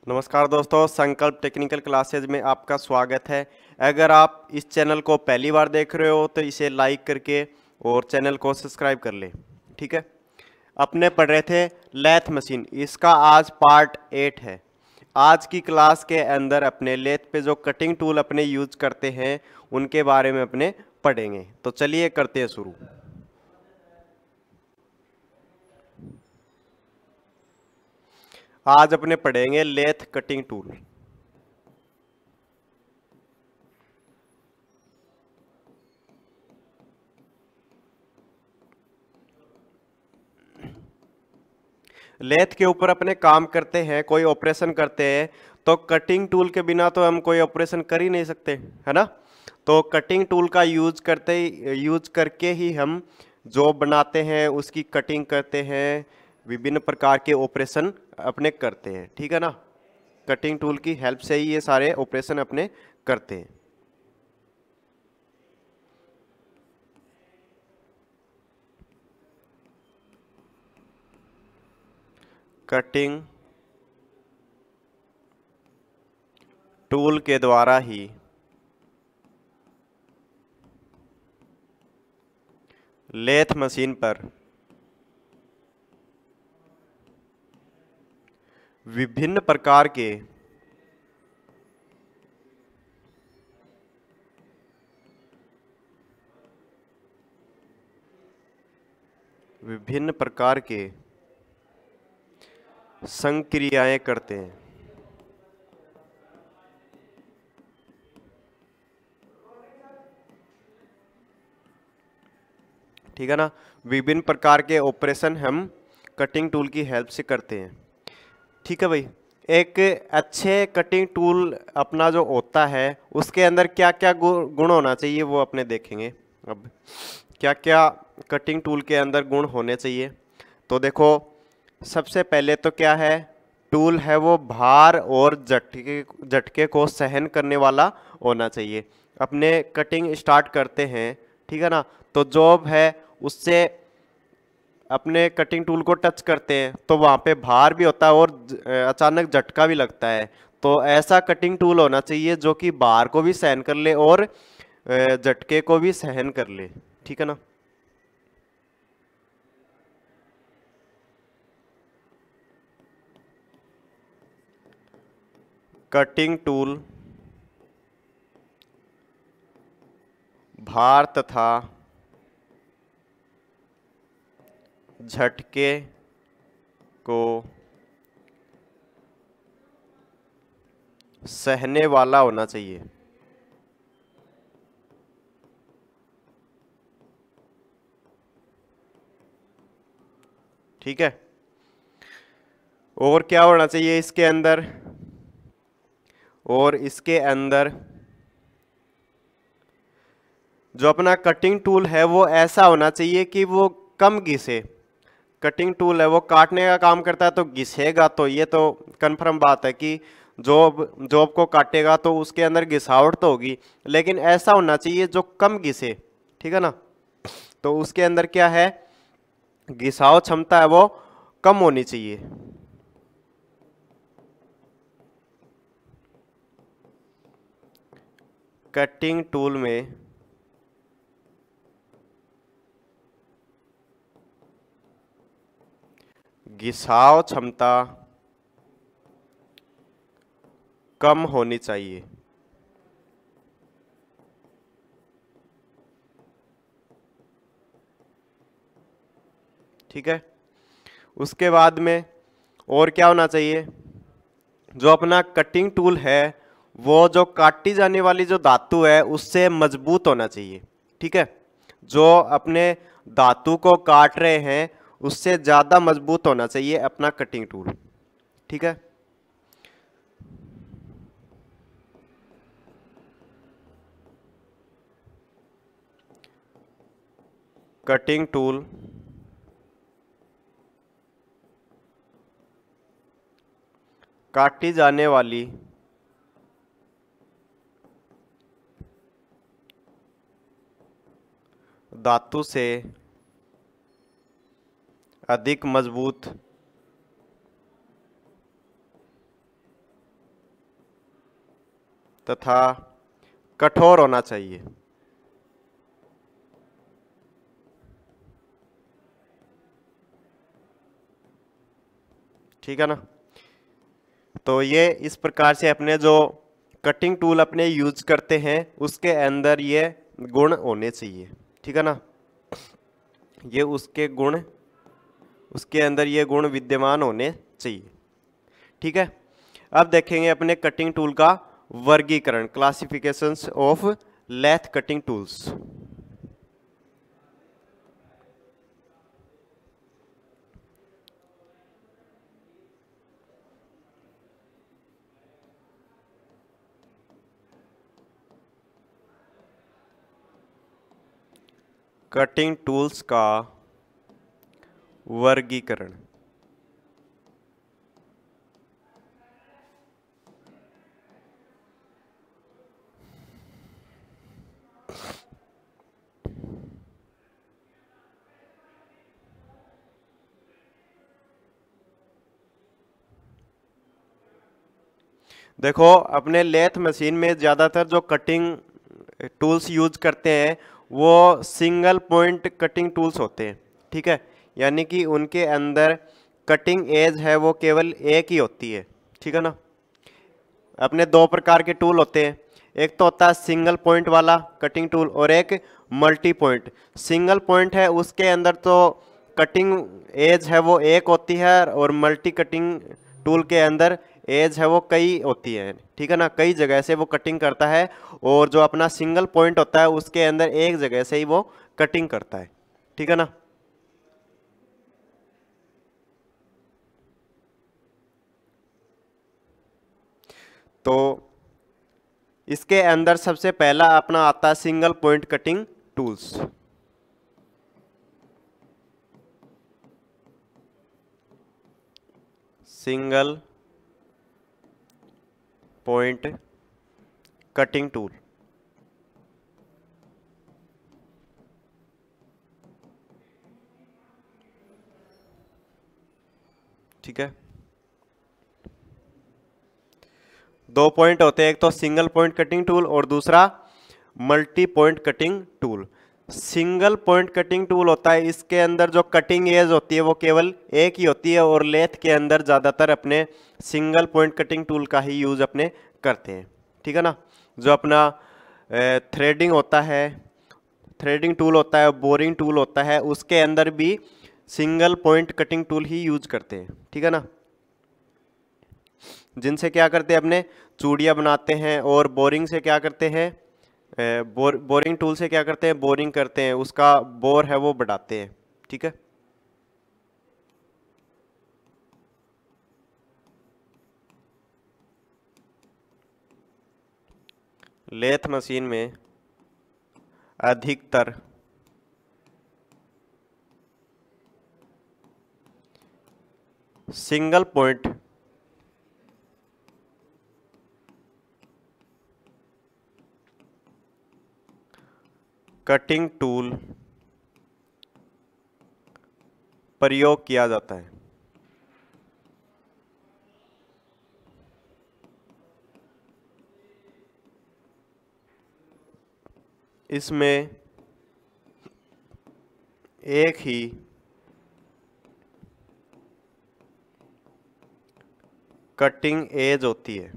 नमस्कार दोस्तों, संकल्प टेक्निकल क्लासेज में आपका स्वागत है। अगर आप इस चैनल को पहली बार देख रहे हो तो इसे लाइक करके और चैनल को सब्सक्राइब कर ले। ठीक है। अपने पढ़ रहे थे लेथ मशीन, इसका आज पार्ट 8 है। आज की क्लास के अंदर अपने लेथ पे जो कटिंग टूल अपने यूज करते हैं उनके बारे में अपने पढ़ेंगे। तो चलिए करते हैं शुरू। आज अपने पढ़ेंगे लेथ कटिंग टूल। लेथ के ऊपर अपने काम करते हैं, कोई ऑपरेशन करते हैं, तो कटिंग टूल के बिना तो हम कोई ऑपरेशन कर ही नहीं सकते, है ना। तो कटिंग टूल का यूज करके ही हम जो बनाते हैं उसकी कटिंग करते हैं, विभिन्न प्रकार के ऑपरेशन अपने करते हैं। ठीक है ना। कटिंग टूल की हेल्प से ही ये सारे ऑपरेशन अपने करते हैं। कटिंग टूल के द्वारा ही लेथ मशीन पर विभिन्न प्रकार के संक्रियाएं करते हैं। ठीक है ना। विभिन्न प्रकार के ऑपरेशन हम कटिंग टूल की हेल्प से करते हैं। ठीक है भाई। एक अच्छे कटिंग टूल अपना जो होता है उसके अंदर क्या क्या गुण होना चाहिए वो अपने देखेंगे। अब क्या क्या कटिंग टूल के अंदर गुण होने चाहिए, तो देखो सबसे पहले तो क्या है, टूल है वो भार और झटके को सहन करने वाला होना चाहिए। अपने कटिंग स्टार्ट करते हैं, ठीक है ना, तो जॉब है उससे अपने कटिंग टूल को टच करते हैं तो वहाँ पे भार भी होता है और अचानक झटका भी लगता है। तो ऐसा कटिंग टूल होना चाहिए जो कि भार को भी सहन कर ले और झटके को भी सहन कर ले। ठीक है ना। कटिंग टूल भार तथा झटके को सहने वाला होना चाहिए। ठीक है। और क्या होना चाहिए इसके अंदर, और इसके अंदर जो अपना कटिंग टूल है वो ऐसा होना चाहिए कि वो कम घिसे। कटिंग टूल है वो काटने का काम करता है तो घिसेगा, तो ये तो कन्फर्म बात है कि जॉब जॉब को काटेगा तो उसके अंदर घिसावट तो होगी, लेकिन ऐसा होना चाहिए जो कम घिसे। ठीक है ना। तो उसके अंदर क्या है, घिसाव क्षमता है वो कम होनी चाहिए। कटिंग टूल में घिसाव क्षमता कम होनी चाहिए। ठीक है। उसके बाद में और क्या होना चाहिए, जो अपना कटिंग टूल है वो जो काटी जाने वाली जो धातु है उससे मजबूत होना चाहिए। ठीक है। जो अपने धातु को काट रहे हैं उससे ज़्यादा मजबूत होना चाहिए अपना कटिंग टूल। ठीक है। कटिंग टूल काटी जाने वाली धातु से अधिक मजबूत तथा कठोर होना चाहिए। ठीक है ना। तो ये इस प्रकार से अपने जो कटिंग टूल अपने यूज करते हैं उसके अंदर ये गुण होने चाहिए। ठीक है ना, ये उसके गुण, उसके अंदर ये गुण विद्यमान होने चाहिए। ठीक है, अब देखेंगे अपने कटिंग टूल का वर्गीकरण, classifications of lathe cutting tools. Cutting tools का वर्गीकरण। देखो अपने लेथ मशीन में ज़्यादातर जो कटिंग टूल्स यूज करते हैं वो सिंगल पॉइंट कटिंग टूल्स होते हैं। ठीक है, यानी कि उनके अंदर कटिंग एज है वो केवल एक ही होती है। ठीक है ना, अपने दो प्रकार के टूल होते हैं, एक तो होता है सिंगल पॉइंट वाला कटिंग टूल और एक मल्टी पॉइंट। सिंगल पॉइंट है उसके अंदर तो कटिंग एज है वो एक होती है और मल्टी कटिंग टूल के अंदर एज है वो कई होती है। ठीक है ना, कई जगह से वो कटिंग करता है और जो अपना सिंगल पॉइंट होता है उसके अंदर एक जगह से ही वो कटिंग करता है। ठीक है ना, तो इसके अंदर सबसे पहला अपना आता है single point cutting tools. Single point cutting tool. ठीक है, दो पॉइंट होते हैं, एक तो सिंगल पॉइंट कटिंग टूल और दूसरा multi point cutting tool. Single point cutting tool होता है, इसके अंदर जो कटिंग एज होती है वो केवल एक ही होती है और लेथ के अंदर ज़्यादातर अपने सिंगल पॉइंट कटिंग टूल का ही यूज अपने करते हैं। ठीक है ना, जो अपना थ्रेडिंग होता है, थ्रेडिंग टूल होता है, बोरिंग टूल होता है, उसके अंदर भी सिंगल पॉइंट कटिंग टूल ही यूज करते हैं। ठीक है ना, जिनसे क्या करते हैं अपने चूड़ियाँ बनाते हैं और बोरिंग से क्या करते हैं, बोरिंग टूल से क्या करते हैं, बोरिंग करते हैं, उसका बोर है वो बढ़ाते हैं। ठीक है, लेथ मशीन में अधिकतर सिंगल पॉइंट कटिंग टूल प्रयोग किया जाता है। इसमें एक ही कटिंग एज होती है।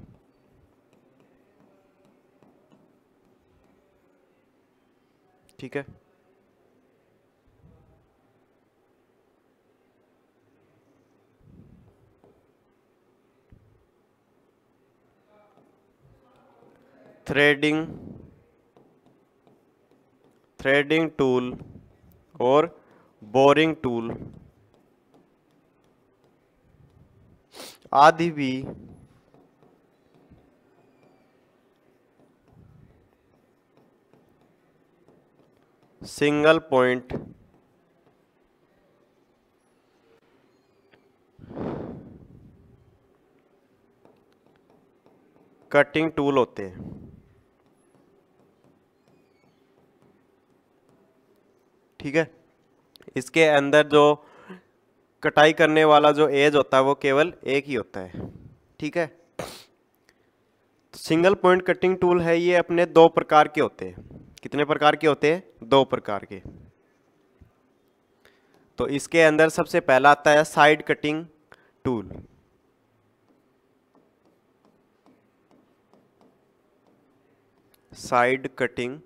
ठीक है, थ्रेडिंग थ्रेडिंग टूल और बोरिंग टूल आदि भी सिंगल पॉइंट कटिंग टूल होते हैं। ठीक है, इसके अंदर जो कटाई करने वाला जो एज होता है वो केवल एक ही होता है। ठीक है, सिंगल पॉइंट कटिंग टूल है ये अपने दो प्रकार के होते हैं। कितने प्रकार के होते हैं? दो प्रकार के। तो इसके अंदर सबसे पहला आता है side cutting tool. Side cutting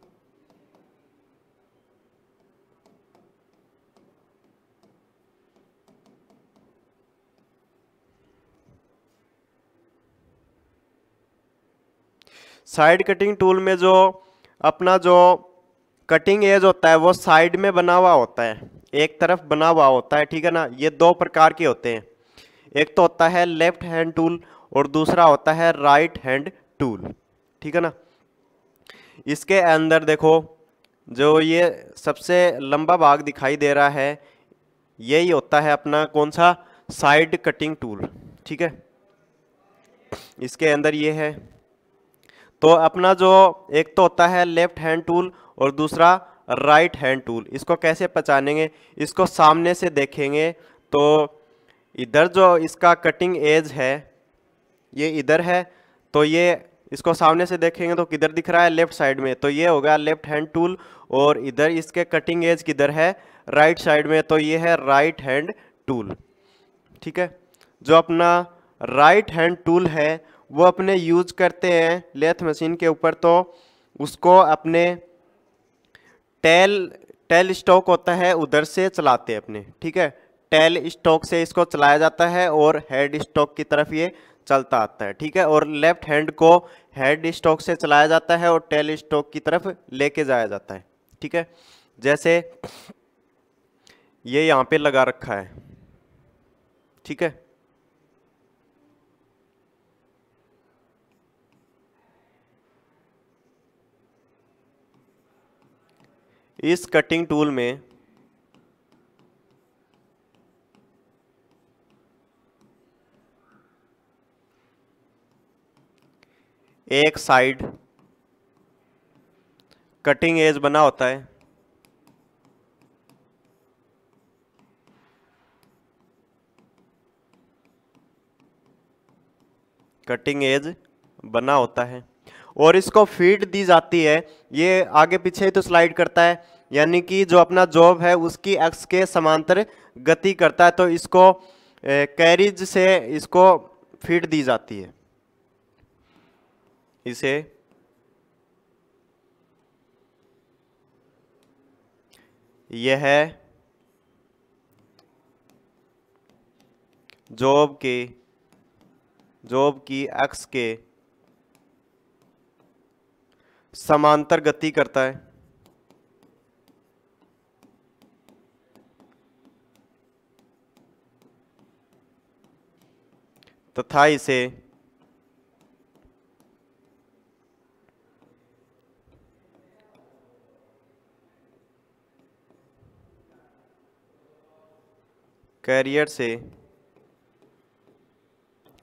side cutting tool में जो अपना जो कटिंग एज होता है वो साइड में बना हुआ होता है, एक तरफ बना हुआ होता है, ठीक है ना। ये दो प्रकार के होते हैं, एक तो होता है लेफ्ट हैंड टूल और दूसरा होता है राइट हैंड टूल, ठीक है ना। इसके अंदर देखो जो ये सबसे लंबा भाग दिखाई दे रहा है यही होता है अपना कौन सा? साइड कटिंग टूल, ठीक है। इसके अंदर ये है। तो अपना जो एक तो होता है लेफ्ट हैंड टूल और दूसरा राइट हैंड टूल, इसको कैसे पहचानेंगे? इसको सामने से देखेंगे तो इधर जो इसका कटिंग एज है ये इधर है, तो ये इसको सामने से देखेंगे तो किधर दिख रहा है? लेफ्ट साइड में, तो ये होगा लेफ्ट हैंड टूल। और इधर इसके कटिंग एज किधर है? राइट साइड में, तो ये है राइट हैंड टूल, ठीक है। जो अपना राइट हैंड टूल है वो अपने यूज करते हैं लेथ मशीन के ऊपर, तो उसको अपने टेल स्टॉक होता है उधर से चलाते हैं अपने, ठीक है। टेल स्टॉक से इसको चलाया जाता है और हेड स्टॉक की तरफ ये चलता आता है, ठीक है। और लेफ्ट हैंड को हेड स्टॉक से चलाया जाता है और टेल स्टॉक की तरफ लेके जाया जाता है, ठीक है। जैसे ये यहाँ पे लगा रखा है, ठीक है। इस कटिंग टूल में एक साइड कटिंग एज बना होता है, कटिंग एज बना होता है और इसको फीड दी जाती है। ये आगे पीछे ही तो स्लाइड करता है, यानी कि जो अपना जॉब है उसकी एक्स के समांतर गति करता है, तो इसको कैरिज से इसको फीड दी जाती है। इसे यह है जॉब की एक्स के समांतर गति करता है, तथा इसे कैरियर से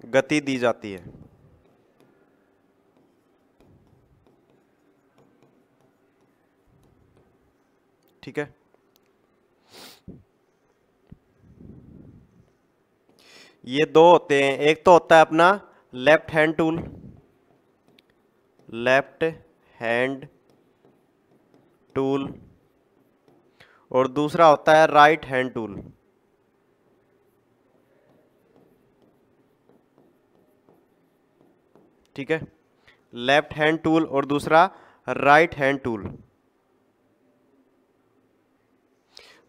गति दी जाती है, ठीक है। ये दो होते हैं, एक तो होता है अपना left hand tool, left hand tool, और दूसरा होता है राइट हैंड टूल, ठीक है। लेफ्ट हैंड टूल और दूसरा राइट हैंड टूल।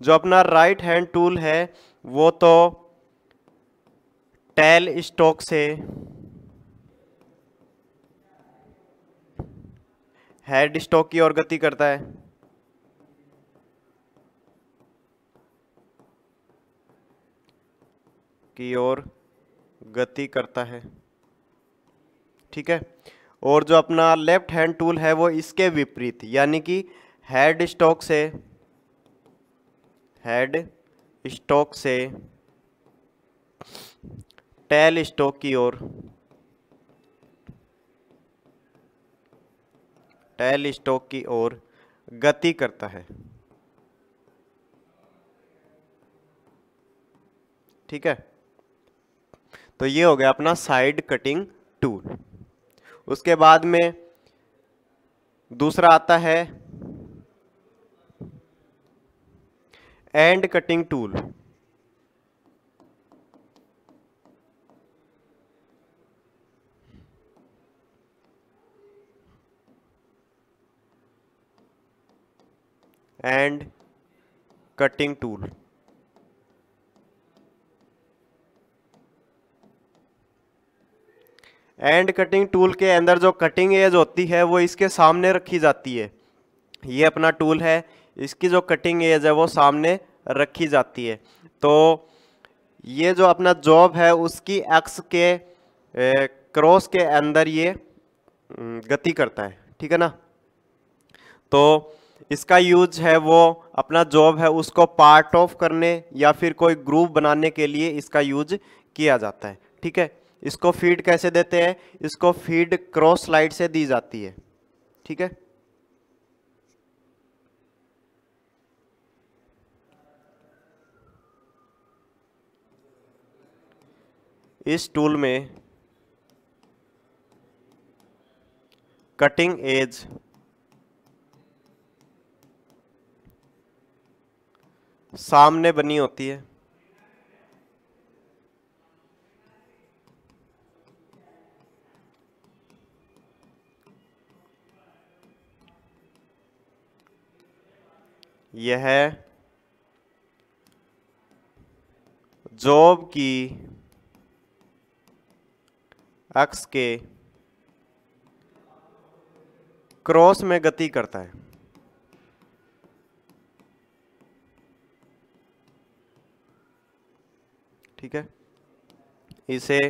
जो अपना राइट हैंड टूल है वो तो टेल स्टॉक से हेड स्टॉक की ओर गति करता है, की ओर गति करता है, ठीक है। और जो अपना लेफ्ट हैंड टूल है वो इसके विपरीत, यानी कि हेड स्टॉक से टेल स्टॉक की ओर गति करता है, ठीक है। तो ये हो गया अपना साइड कटिंग टूल। उसके बाद में दूसरा आता है and cutting tool. And cutting tool. And cutting tool के अंदर जो कटिंग एज होती है वो इसके सामने रखी जाती है। ये अपना टूल है, इसकी जो कटिंग एज है वो सामने रखी जाती है। तो ये जो अपना जॉब है उसकी एक्स के क्रॉस के अंदर ये गति करता है, ठीक है ना। तो इसका यूज है वो अपना जॉब है उसको पार्ट ऑफ करने या फिर कोई ग्रुप बनाने के लिए इसका यूज किया जाता है, ठीक है। इसको फीड कैसे देते हैं, इसको फीड क्रॉस स्लाइड से दी जाती है, ठीक है। इस टूल में कटिंग एज सामने बनी होती है। यह जॉब की एक्स के क्रॉस में गति करता है, ठीक है। इसे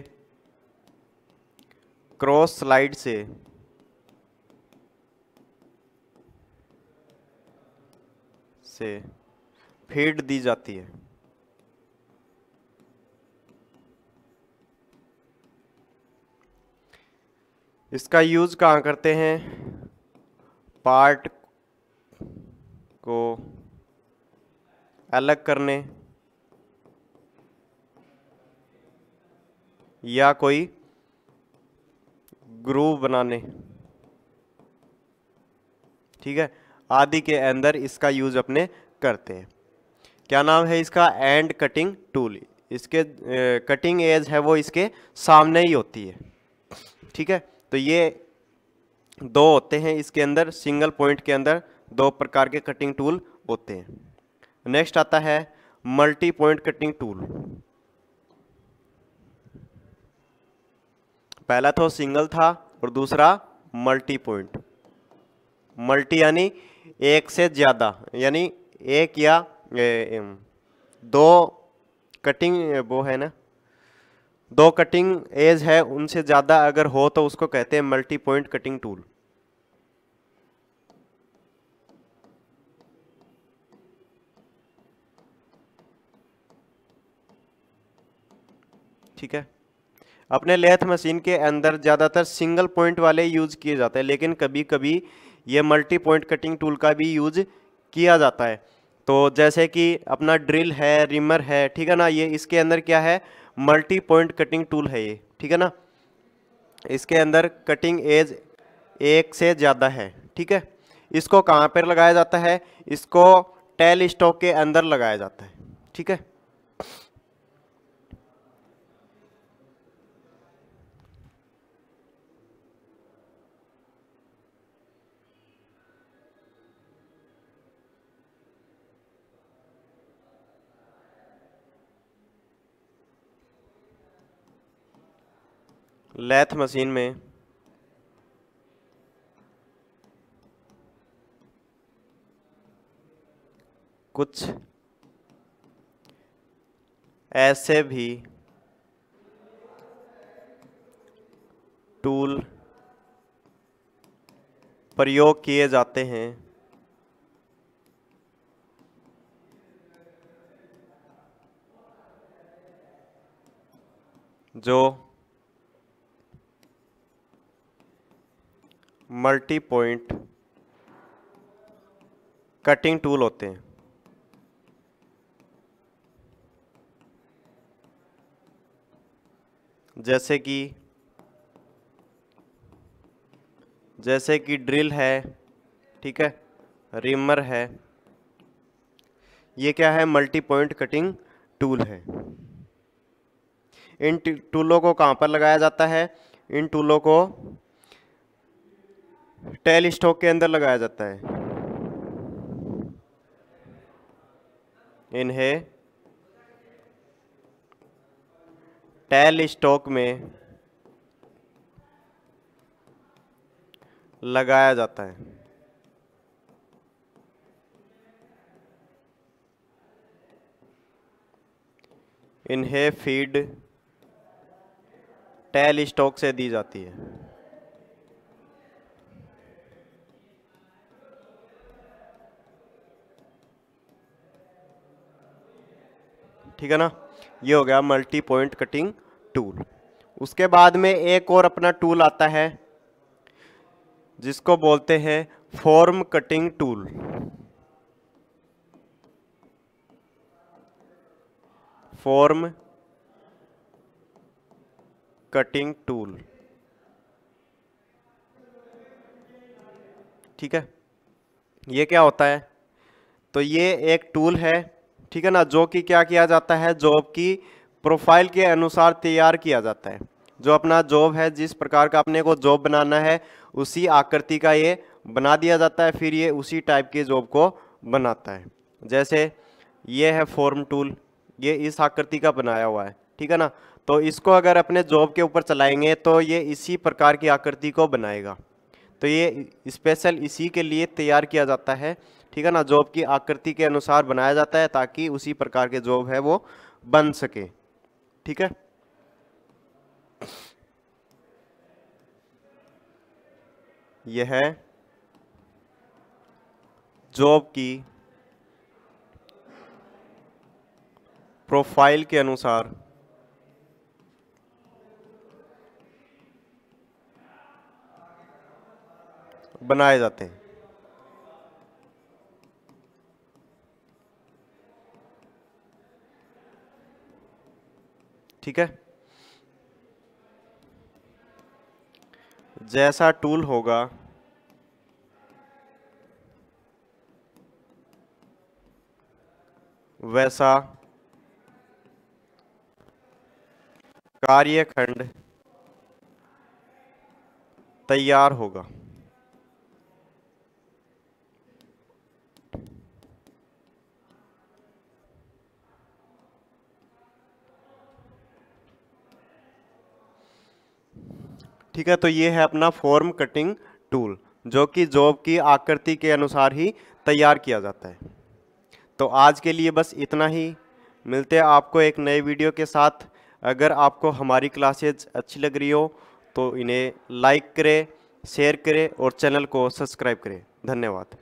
क्रॉस स्लाइड से फीड दी जाती है। इसका यूज कहाँ करते हैं, पार्ट को अलग करने या कोई ग्रुप बनाने, ठीक है, आदि के अंदर इसका यूज अपने करते हैं। क्या नाम है इसका, एंड कटिंग टूल। इसके कटिंग एज है वो इसके सामने ही होती है, ठीक है। तो ये दो होते हैं इसके अंदर, सिंगल पॉइंट के अंदर दो प्रकार के कटिंग टूल होते हैं। नेक्स्ट आता है मल्टी पॉइंट कटिंग टूल। पहला तो सिंगल था और दूसरा मल्टी पॉइंट। मल्टी यानी एक से ज्यादा, यानी एक या दो कटिंग वो है ना, दो कटिंग एज है उनसे ज्यादा अगर हो तो उसको कहते हैं मल्टी पॉइंट कटिंग टूल, ठीक है। अपने लेथ मशीन के अंदर ज़्यादातर सिंगल पॉइंट वाले यूज किए जाते हैं, लेकिन कभी कभी ये मल्टी पॉइंट कटिंग टूल का भी यूज किया जाता है। तो जैसे कि अपना ड्रिल है, रिमर है, ठीक है ना, ये इसके अंदर क्या है, मल्टी पॉइंट कटिंग टूल है ये, ठीक है ना। इसके अंदर कटिंग एज एक से ज़्यादा है, ठीक है। इसको कहाँ पर लगाया जाता है, इसको टेल स्टॉक के अंदर लगाया जाता है, ठीक है। लेथ मशीन में कुछ ऐसे भी टूल प्रयोग किए जाते हैं जो मल्टी पॉइंट कटिंग टूल होते हैं। जैसे कि जैसे कि ड्रिल है, ठीक है, रिमर है। ये क्या है? मल्टी पॉइंट कटिंग टूल है। इन टूलों को कहाँ पर लगाया जाता है? इन टूलों को टेल स्टॉक के अंदर लगाया जाता है। इन्हें टेल स्टॉक में लगाया जाता है। इन्हें फीड टेल स्टॉक से दी जाती है। ठीक है ना? ये हो गया मल्टी पॉइंट कटिंग टूल। उसके बाद में एक और अपना टूल आता है जिसको बोलते हैं form cutting tool. Form cutting tool, ठीक है। ये क्या होता है? तो ये एक टूल है, ठीक है ना, जो कि क्या किया जाता है? जॉब की प्रोफाइल के अनुसार तैयार किया जाता है। जो अपना जॉब है, जिस प्रकार का अपने को जॉब बनाना है, उसी आकृति का ये बना दिया जाता है। फिर ये उसी टाइप की जॉब को बनाता है। जैसे ये है फॉर्म टूल, ये इस आकृति का बनाया हुआ है, ठीक है ना। तो इसको अगर अपने जॉब के ऊपर चलाएंगे तो ये इसी प्रकार की आकृति को बनाएगा। तो ये स्पेशल इसी के लिए तैयार किया जाता है, ठीक है ना। जॉब की आकृति के अनुसार बनाया जाता है ताकि उसी प्रकार के जॉब है वो बन सके, ठीक है। यह है जॉब की प्रोफाइल के अनुसार बनाए जाते हैं, ठीक है। जैसा टूल होगा वैसा कार्यखंड तैयार होगा। ठीक है, तो ये है अपना फॉर्म कटिंग टूल, जो कि जॉब की आकृति के अनुसार ही तैयार किया जाता है। तो आज के लिए बस इतना ही। मिलते हैं आपको एक नए वीडियो के साथ। अगर आपको हमारी क्लासेज अच्छी लग रही हो तो इन्हें लाइक करें, शेयर करें और चैनल को सब्सक्राइब करें। धन्यवाद।